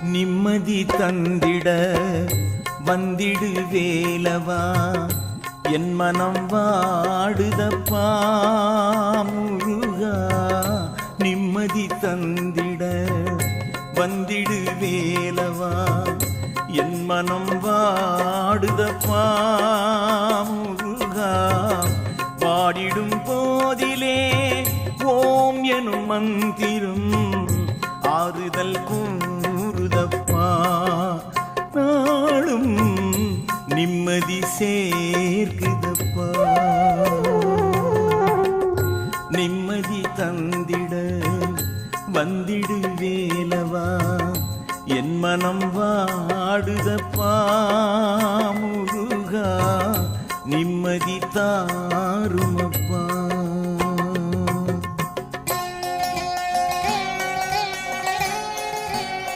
நிம்மதி தந்திட வந்திடு வேலவா, என் மனம் வாடுதப்பா முருகா. நிம்மதி தந்திட வந்திடு வேலவா, என் மனம் வாடுதப்பா முருகா. பாடிடும் போதிலே ஓம் எனும் மந்திரம் ஆறுதல் கூறுதப்பா. நாளும் நிம்மதி சேர்க்குதப்பா. நிம்மதி தந்திட வந்திடு வேலவா, என் மனம் வாடுதப்பா முருகா. நிம்மதி தாரும்